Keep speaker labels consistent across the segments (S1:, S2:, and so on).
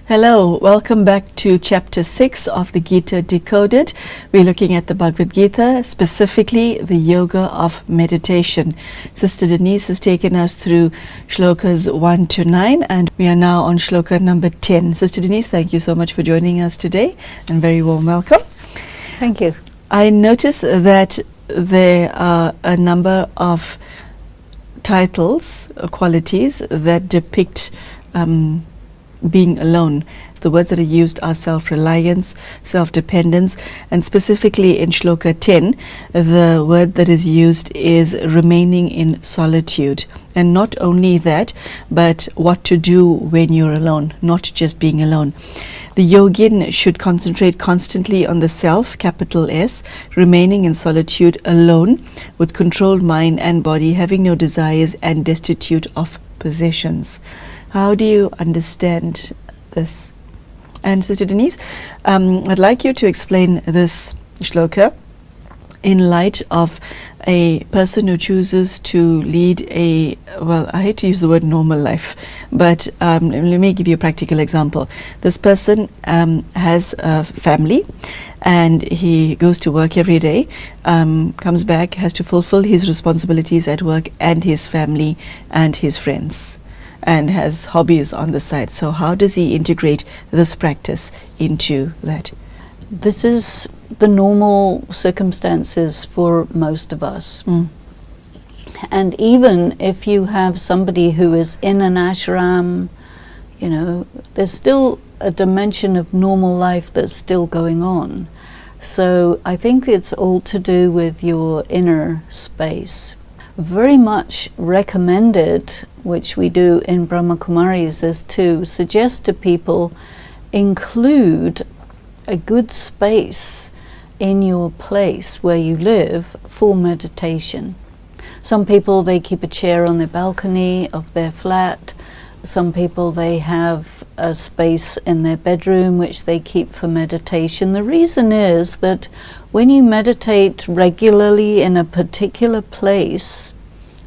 S1: Hello, welcome back to chapter 6 of the Gita Decoded. We're looking at the Bhagavad Gita, specifically the yoga of meditation. Sister Denise has taken us through shlokas 1 to 9, and we are now on shloka number 10. Sister Denise, thank you so much for joining us today, and very warm welcome.
S2: Thank you.
S1: I noticed that there are a number of titles, qualities that depict being alone. The words that are used are self-reliance, self-dependence, and specifically in shloka 10, the word that is used is remaining in solitude. And not only that, but what to do when you're alone, not just being alone. The yogin should concentrate constantly on the self, capital S, remaining in solitude alone, with controlled mind and body, having no desires and destitute of possessions. How do you understand this? And Sister Denise, I'd like you to explain this shloka in light of a person who chooses to lead a, well, I hate to use the word normal life, but let me give you a practical example. This person has a family, and he goes to work every day, comes back, has to fulfill his responsibilities at work and his family and his friends, and has hobbies on the side. So how does he integrate this practice into that?
S2: This is the normal circumstances for most of us. And even if you have somebody who is in an ashram, you know, there's still a dimension of normal life that's still going on. So I think it's all to do with your inner space. Very much recommended, which we do in Brahma Kumaris, is to suggest to people include a good space in your place where you live for meditation. Some people, they keep a chair on their balcony of their flat. Some people, they have a space in their bedroom which they keep for meditation. The reason is that when you meditate regularly in a particular place,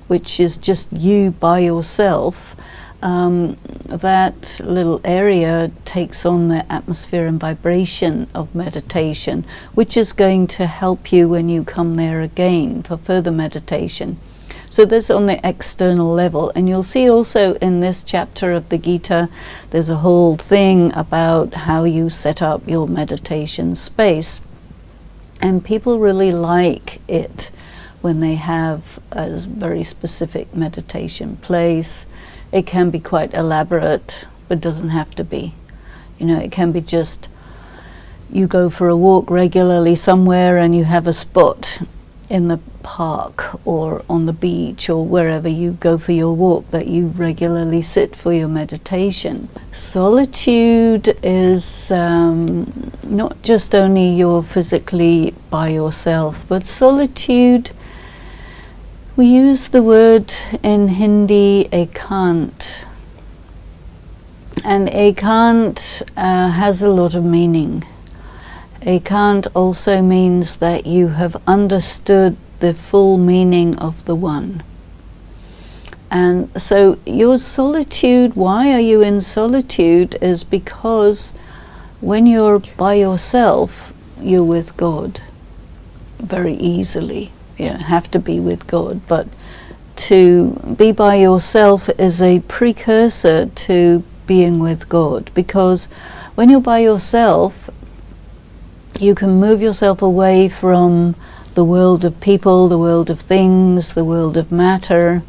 S2: which is just you by yourself, that little area takes on the atmosphere and vibration of meditation, which is going to help you when you come there again for further meditation. So this on the external level. And you'll see also in this chapter of the Gita, there's a whole thing about how you set up your meditation space. And people really like it when they have a very specific meditation place. It can be quite elaborate, but doesn't have to be. You know, it can be just you go for a walk regularly somewhere and you have a spot in the park or on the beach or wherever you go for your walk that you regularly sit for your meditation. Solitude is not just only you're physically by yourself, but solitude, we use the word in Hindi ekant, and ekant has a lot of meaning. Ekant also means that you have understood the full meaning of the one. And so your solitude, why are you in solitude, is because when you're by yourself, you're with God very easily. You don't have to be with God, but to be by yourself is a precursor to being with God, because when you're by yourself, you can move yourself away from the world of people, the world of things, the world of matter,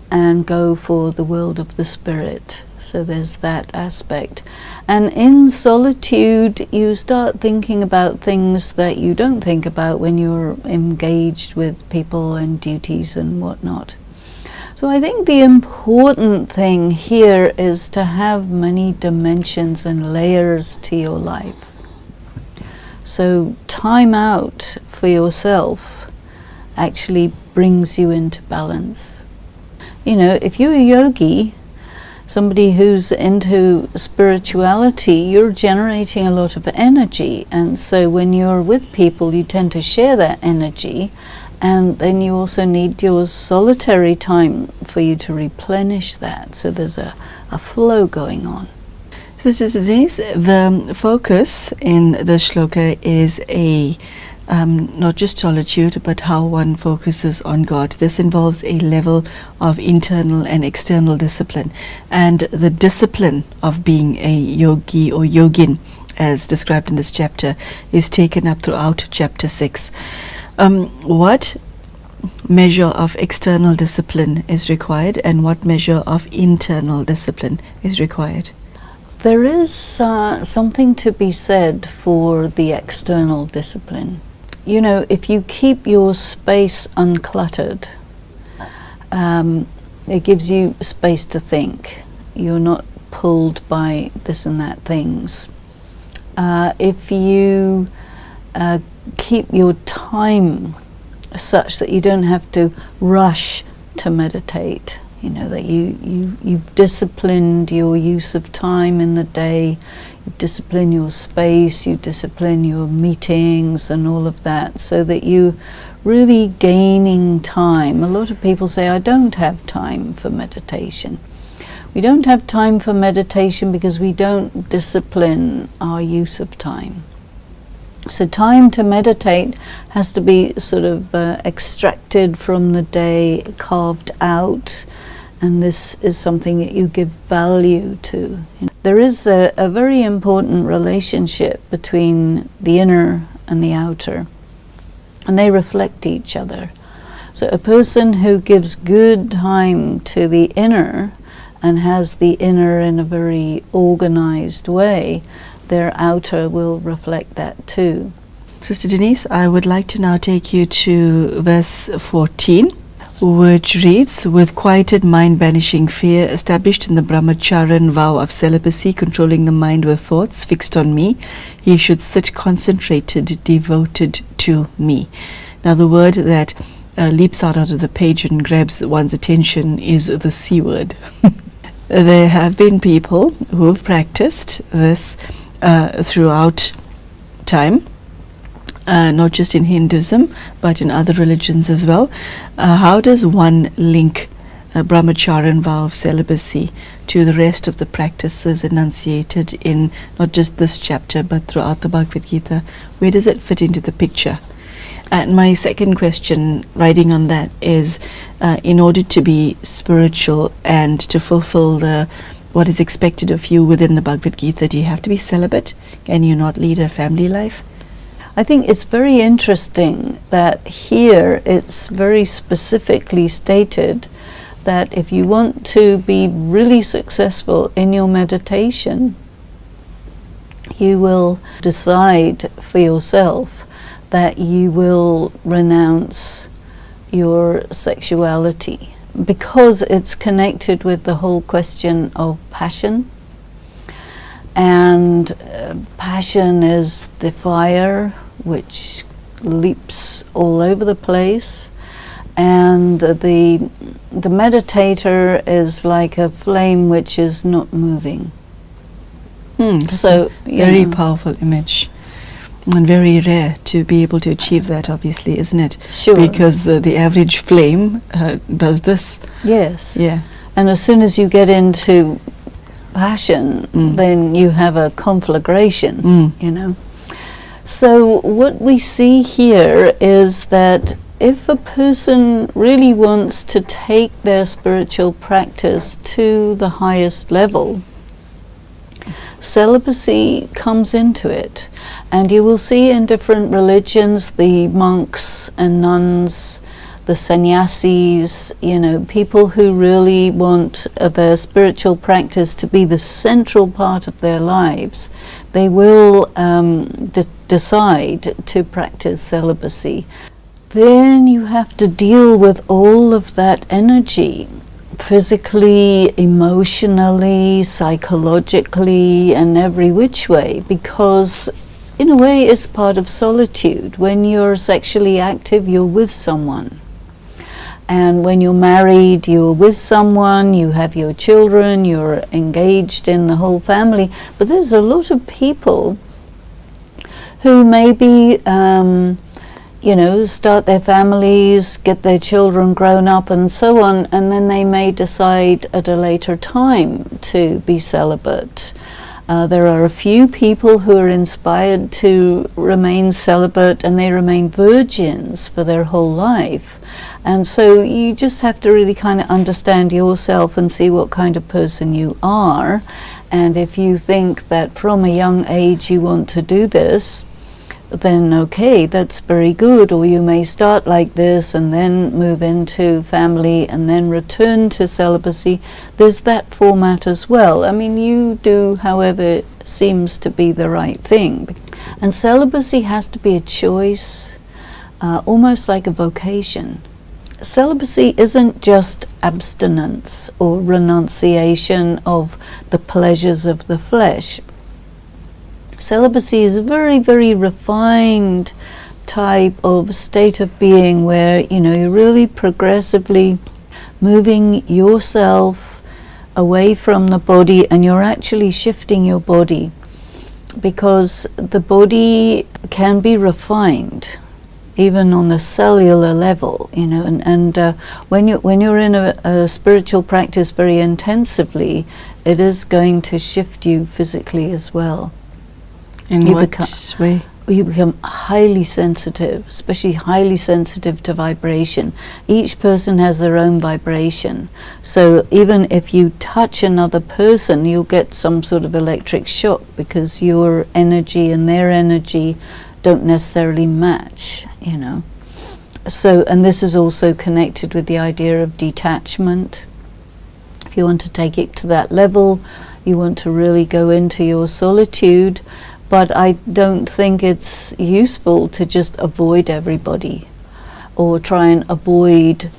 S2: and go for the world of the spirit. So there's that aspect. And in solitude, you start thinking about things that you don't think about when you're engaged with people and duties and whatnot. So I think the important thing here is to have many dimensions and layers to your life. So time out for yourself actually brings you into balance. You know, if you're a yogi, somebody who's into spirituality, you're generating a lot of energy, and so when you're with people you tend to share that energy, and then you also need your solitary time for you to replenish that. So there's a flow going on.
S1: So, Sister Denise, the focus in the shloka is not just solitude, but how one focuses on God. This involves a level of internal and external discipline, and the discipline of being a yogi or yogin, as described in this chapter, is taken up throughout chapter 6. What measure of external discipline is required, and what measure of internal discipline is required?
S2: There is something to be said for the external discipline. You know, if you keep your space uncluttered, it gives you space to think. You're not pulled by this and that things. If you keep your time such that you don't have to rush to meditate, you know, that you've disciplined your use of time in the day, you discipline your space, you discipline your meetings and all of that, so that you really gaining time. A lot of people say, I don't have time for meditation. We don't have time for meditation because we don't discipline our use of time. So time to meditate has to be sort of extracted from the day, carved out, and this is something that you give value to. There is a very important relationship between the inner and the outer, and they reflect each other. So a person who gives good time to the inner and has the inner in a very organized way, their outer will reflect that too.
S1: Sister Denise, I would like to now take you to verse 14, which reads, with quieted mind banishing fear, established in the brahmacharan vow of celibacy, controlling the mind with thoughts fixed on me, he should sit concentrated, devoted to me. Now the word that leaps out of the page and grabs one's attention is the C word. There have been people who have practiced this throughout time, not just in Hinduism, but in other religions as well. How does one link a brahmacharan vow of celibacy to the rest of the practices enunciated in not just this chapter, but throughout the Bhagavad Gita? Where does it fit into the picture? And my second question, riding on that, is in order to be spiritual and to fulfill what is expected of you within the Bhagavad Gita, do you have to be celibate? Can you not lead a family life?
S2: I think it's very interesting that here it's very specifically stated that if you want to be really successful in your meditation, you will decide for yourself that you will renounce your sexuality, because it's connected with the whole question of passion. And passion is the fire which leaps all over the place, and the meditator is like a flame which is not moving. So
S1: very powerful image, and very rare to be able to achieve that, obviously, isn't it?
S2: Sure.
S1: Because the average flame does this.
S2: Yes.
S1: Yeah.
S2: And as soon as you get into passion, then you have a conflagration, you know. So what we see here is that if a person really wants to take their spiritual practice to the highest level, celibacy comes into it. And you will see in different religions, the monks and nuns, the sannyasis, you know, people who really want their spiritual practice to be the central part of their lives, they will decide to practice celibacy. Then you have to deal with all of that energy, physically, emotionally, psychologically, and every which way, because in a way it's part of solitude. When you're sexually active, you're with someone. And when you're married, you're with someone, you have your children, you're engaged in the whole family. But there's a lot of people who maybe, you know, start their families, get their children grown up and so on, and then they may decide at a later time to be celibate. There are a few people who are inspired to remain celibate and they remain virgins for their whole life. And so you just have to really kind of understand yourself and see what kind of person you are. And if you think that from a young age you want to do this, then okay, that's very good. Or you may start like this and then move into family and then return to celibacy. There's that format as well. I mean, you do however seems to be the right thing. And celibacy has to be a choice, almost like a vocation. Celibacy isn't just abstinence or renunciation of the pleasures of the flesh. Celibacy is a very, very refined type of state of being where, you know, you're really progressively moving yourself away from the body, and you're actually shifting your body, because the body can be refined even on the cellular level, you know, and when you're in a spiritual practice very intensively, it is going to shift you physically as well.
S1: In what way?
S2: You become highly sensitive, especially highly sensitive to vibration. Each person has their own vibration. So even if you touch another person, you'll get some sort of electric shock because your energy and their energy don't necessarily match, you know. So, and this is also connected with the idea of detachment. If you want to take it to that level, you want to really go into your solitude. But I don't think it's useful to just avoid everybody or try and avoid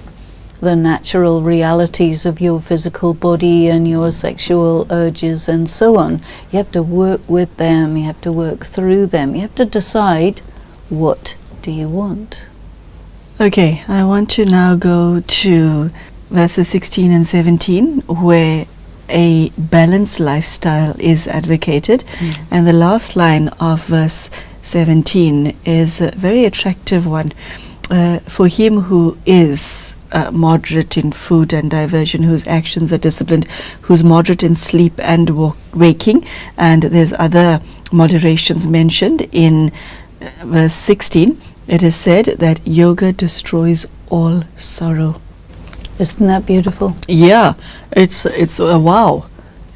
S2: the natural realities of your physical body and your sexual urges and so on. You have to work with them, you have to work through them, you have to decide, what do you want?
S1: Okay, I want to now go to verses 16 and 17, where a balanced lifestyle is advocated. And the last line of verse 17 is a very attractive one. For him who is moderate in food and diversion, whose actions are disciplined, who's moderate in sleep and waking, and there's other moderations mentioned in verse 16. It is said that yoga destroys all sorrow.
S2: Isn't that beautiful?
S1: Yeah, it's a wow.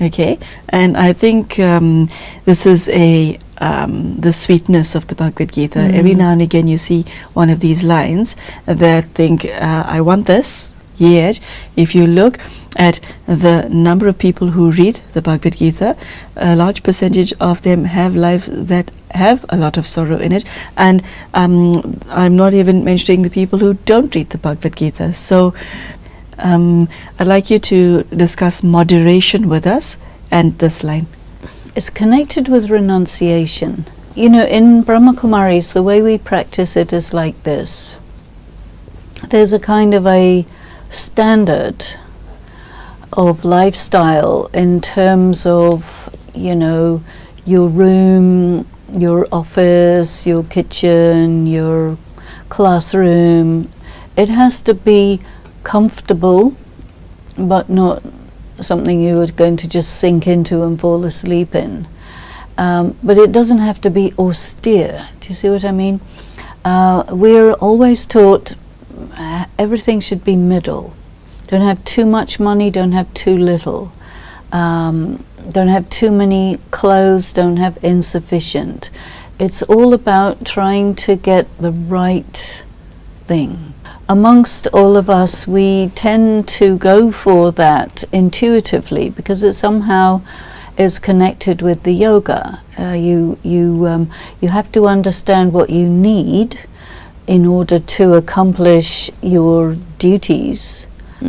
S1: Okay, and I think this is the sweetness of the Bhagavad Gita. Every now and again you see one of these lines that think, I want this. Yet, if you look at the number of people who read the Bhagavad Gita, a large percentage of them have lives that have a lot of sorrow in it. And I'm not even mentioning the people who don't read the Bhagavad Gita. So I'd like you to discuss moderation with us and this line.
S2: It's connected with renunciation. You know, in Brahma Kumaris, the way we practice it is like this. There's a kind of a standard of lifestyle in terms of, you know, your room, your office, your kitchen, your classroom. It has to be comfortable, but not something you are going to just sink into and fall asleep in. But it doesn't have to be austere. Do you see what I mean? We're always taught everything should be middle. Don't have too much money, don't have too little. Don't have too many clothes, don't have insufficient. It's all about trying to get the right thing. Amongst all of us, we tend to go for that intuitively because it somehow is connected with the yoga. You have to understand what you need in order to accomplish your duties.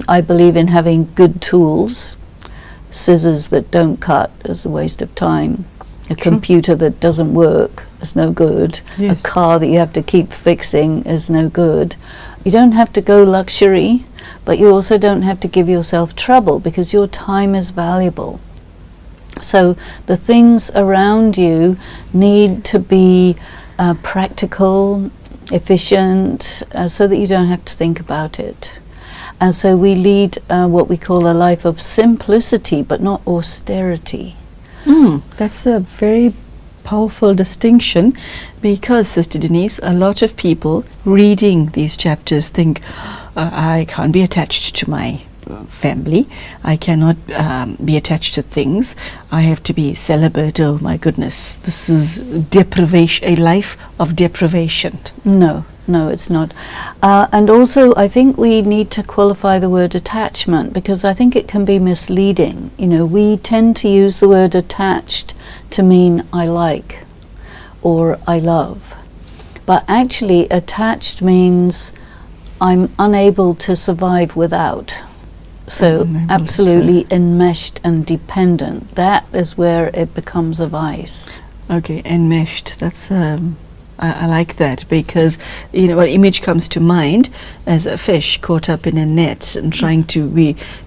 S2: I believe in having good tools. Scissors that don't cut is a waste of time. A computer that doesn't work is no good. Yes. A car that you have to keep fixing is no good. You don't have to go luxury, but you also don't have to give yourself trouble because your time is valuable. So the things around you need to be practical, efficient, so that you don't have to think about it. And so we lead what we call a life of simplicity, but not austerity.
S1: That's a very powerful distinction, because, Sister Denise, a lot of people reading these chapters think, I can't be attached to my family, I cannot be attached to things, I have to be celibate. Oh my goodness, this is deprivation, a life of deprivation.
S2: No, it's not. And also, I think we need to qualify the word attachment, because I think it can be misleading. You know, we tend to use the word attached to mean I like or I love. But actually, attached means I'm unable to survive without. So absolutely enmeshed and dependent. That is where it becomes a vice.
S1: Okay, enmeshed. That's I like that, because you know what image comes to mind as a fish caught up in a net and trying to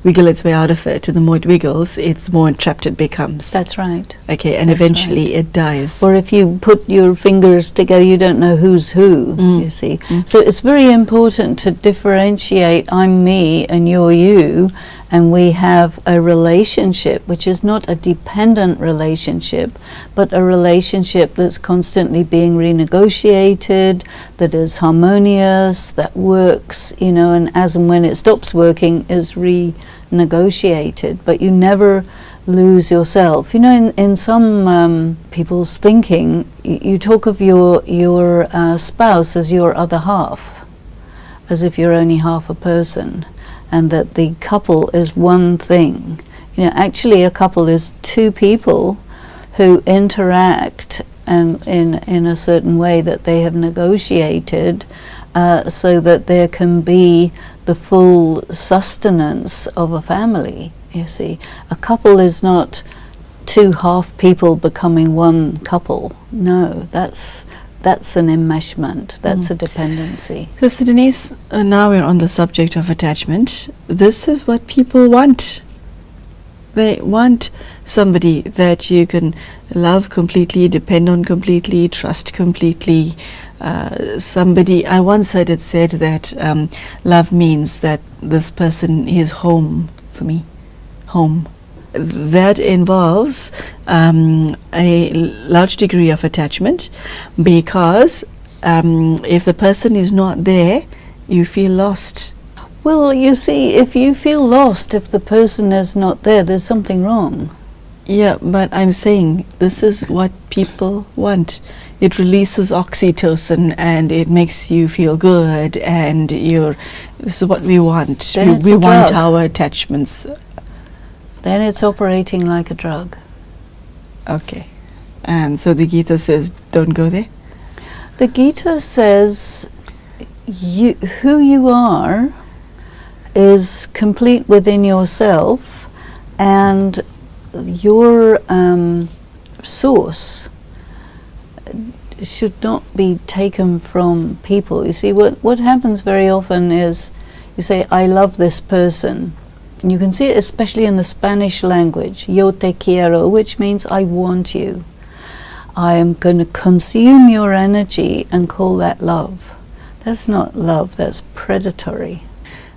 S1: wiggle its way out of it. And the more it wiggles, the more entrapped it becomes.
S2: That's right.
S1: Okay, and
S2: That's
S1: eventually
S2: right.
S1: it dies.
S2: Or if you put your fingers together, you don't know who's who, you see. So it's very important to differentiate I'm me and you're you, and we have a relationship which is not a dependent relationship, but a relationship that's constantly being renegotiated, that is harmonious, that works, you know, and as and when it stops working is renegotiated, but you never lose yourself. You know, in some people's thinking, you talk of your spouse as your other half, as if you're only half a person, and that the couple is one thing. You know, actually a couple is two people who interact and in a certain way that they have negotiated, so that there can be the full sustenance of a family. You see, a couple is not two half people becoming one couple. No, that's an enmeshment. That's a dependency.
S1: Sister Denise, now we're on the subject of attachment. This is what people want. They want somebody that you can love completely, depend on completely, trust completely. Somebody, I once heard it said that love means that this person is home for me. Home. That involves a large degree of attachment, because if the person is not there, you feel lost.
S2: Well, you see, if you feel lost, if the person is not there, there's something wrong.
S1: Yeah, but I'm saying this is what people want. It releases oxytocin and it makes you feel good, and this is what we want.
S2: Then
S1: We want
S2: drug.
S1: our attachments.
S2: Then it's operating like a drug.
S1: Okay. And so the Gita says, don't go there?
S2: The Gita says who you are is complete within yourself, and your source should not be taken from people. You see, what happens very often is you say, I love this person. And you can see it especially in the Spanish language, yo te quiero, which means I want you. I am going to consume your energy and call that love. That's not love, that's predatory.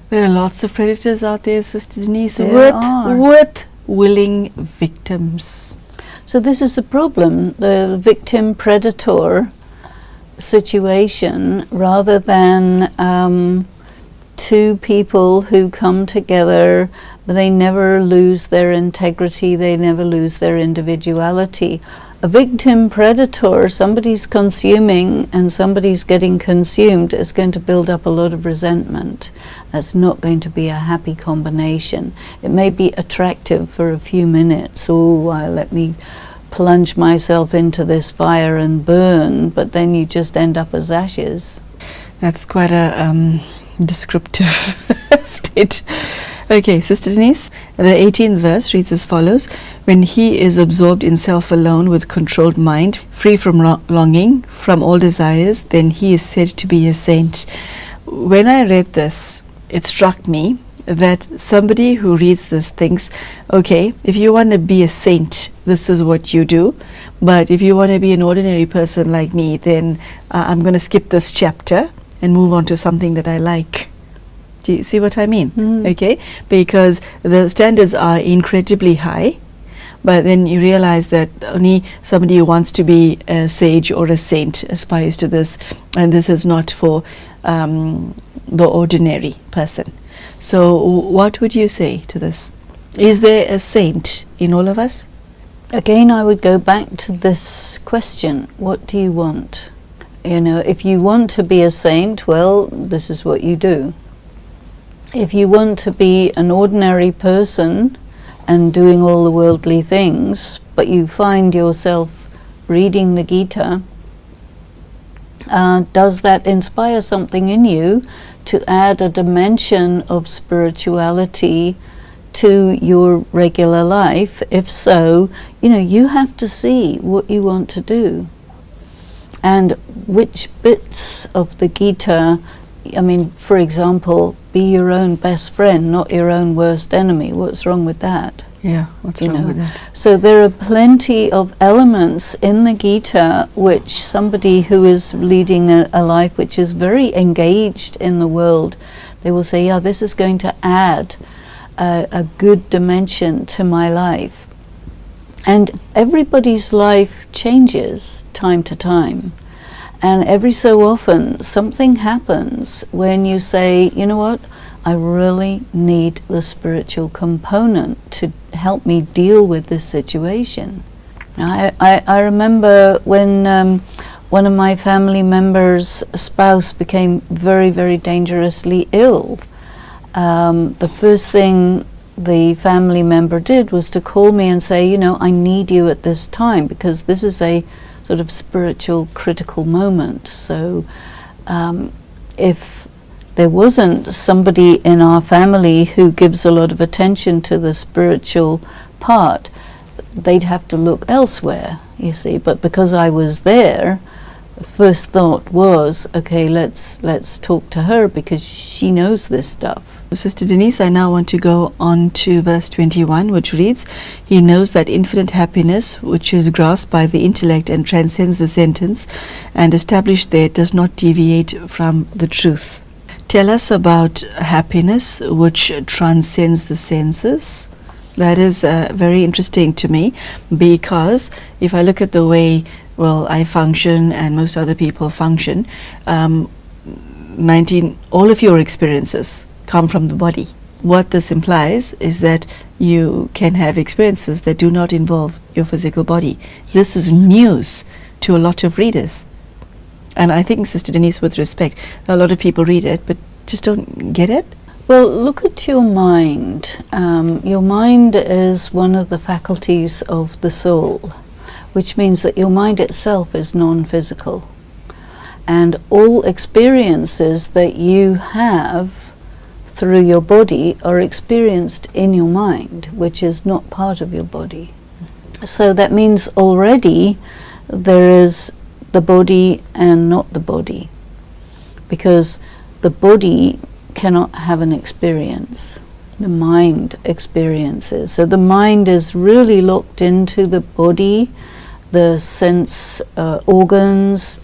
S1: There are lots of predators out there, Sister Denise,
S2: There are.
S1: with willing victims.
S2: So this is the problem, the victim-predator situation, rather than two people who come together, but they never lose their integrity, they never lose their individuality. A victim-predator, somebody's consuming and somebody's getting consumed, is going to build up a lot of resentment. That's not going to be a happy combination. It may be attractive for a few minutes. Oh, let me plunge myself into this fire and burn, but then you just end up as ashes.
S1: That's quite a descriptive state. Okay, Sister Denise, the 18th verse reads as follows: when he is absorbed in self alone with controlled mind, free from longing, from all desires, then he is said to be a saint. When I read this, it struck me that somebody who reads this thinks, okay, if you want to be a saint, this is what you do, but if you want to be an ordinary person like me, then I'm going to skip this chapter and move on to something that I like. Do you see what I mean? Okay, because the standards are incredibly high, but then you realize that only somebody who wants to be a sage or a saint aspires to this, and this is not for the ordinary person. So what would you say to this? Is there a saint in all of us?
S2: Again, I would go back to this question: what do you want? You know, if you want to be a saint, well, this is what you do. If you want to be an ordinary person and doing all the worldly things, but you find yourself reading the Gita, does that inspire something in you to add a dimension of spirituality to your regular life? If so, you know, you have to see what you want to do and which bits of the Gita. I mean, for example, be your own best friend, not your own worst enemy. What's wrong with that?
S1: Yeah, what's wrong with that?
S2: So there are plenty of elements in the Gita which somebody who is leading a life which is very engaged in the world, they will say, yeah, this is going to add a good dimension to my life. And everybody's life changes time to time. And every so often something happens when you say, you know what, I really need the spiritual component to help me deal with this situation. Now, I remember when one of my family members' spouse became very, very dangerously ill. The first thing the family member did was to call me and say, you know, I need you at this time because this is a sort of spiritual critical moment. So if there wasn't somebody in our family who gives a lot of attention to the spiritual part, they'd have to look elsewhere, you see. But because I was there, the first thought was, okay, let's talk to her because she knows this stuff.
S1: Sister Denise, I now want to go on to verse 21, which reads, he knows that infinite happiness, which is grasped by the intellect and transcends the sentence, and established there, does not deviate from the truth. Tell us about happiness, which transcends the senses. That is very interesting to me, because if I look at the way, well, I function and most other people function, all of your experiences come from the body. What this implies is that you can have experiences that do not involve your physical body. This is news to a lot of readers. And I think, Sister Denise, with respect, a lot of people read it but just don't get it.
S2: Well, look at your mind. Your mind is one of the faculties of the soul, which means that your mind itself is non-physical. And all experiences that you have through your body are experienced in your mind, which is not part of your body. So that means already there is the body and not the body, because the body cannot have an experience. The mind experiences. So the mind is really locked into the body, the sense organs,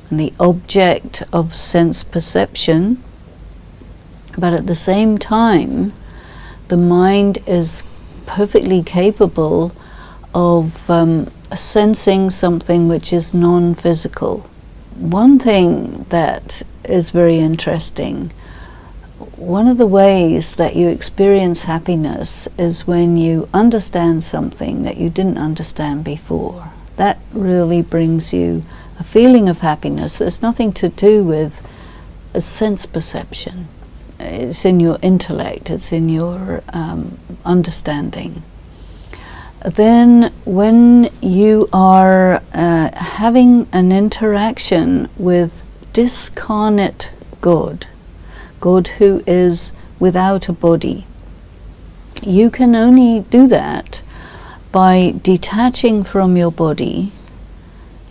S2: and the object of sense perception. But at the same time, the mind is perfectly capable of sensing something which is non-physical. One thing that is very interesting, one of the ways that you experience happiness is when you understand something that you didn't understand before. That really brings you a feeling of happiness that's nothing to do with a sense perception. It's in your intellect, it's in your understanding. Then when you are having an interaction with discarnate God, God who is without a body, you can only do that by detaching from your body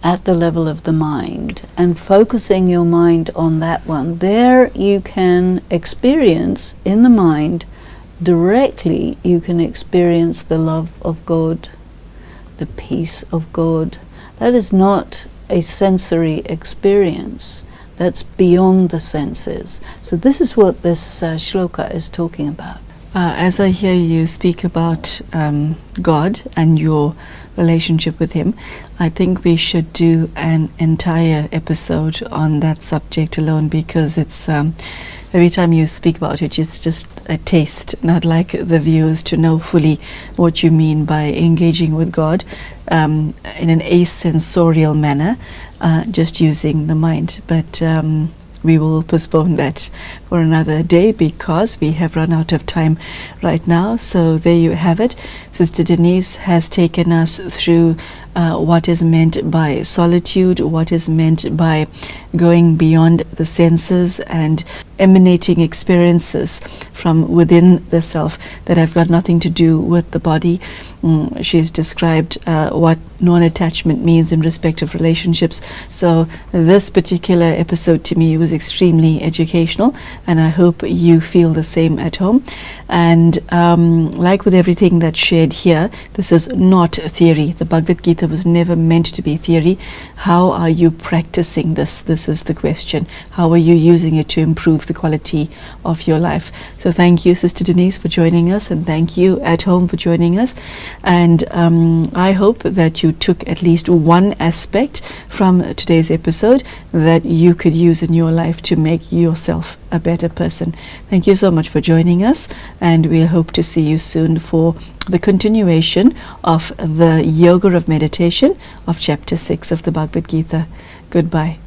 S2: at the level of the mind and focusing your mind on that one. There you can experience in the mind directly, you can experience the love of God, the peace of God. That is not a sensory experience. That's beyond the senses. So this is what this shloka is talking about.
S1: As I hear you speak about God and your relationship with Him, I think we should do an entire episode on that subject alone, because it's every time you speak about it, it's just a taste. Not like the viewers to know fully what you mean by engaging with God in an asensorial manner, just using the mind. But we will postpone that for another day, because we have run out of time right now. So there you have it. Sister Denise has taken us through what is meant by solitude, what is meant by going beyond the senses and emanating experiences from within the self that have got nothing to do with the body. She's described what non-attachment means in respect of relationships. So this particular episode to me was extremely educational, and I hope you feel the same at home. And like with everything that's shared here, this is not theory. The Bhagavad Gita was never meant to be theory. How are you practicing this? This is the question. How are you using it to improve the quality of your life? So thank you, Sister Denise, for joining us, and thank you at home for joining us. And I hope that you took at least one aspect from today's episode that you could use in your life to make yourself a better person. Thank you so much for joining us, and we'll hope to see you soon for the continuation of the Yoga of Meditation of Chapter 6 of the Bhagavad Gita. Goodbye.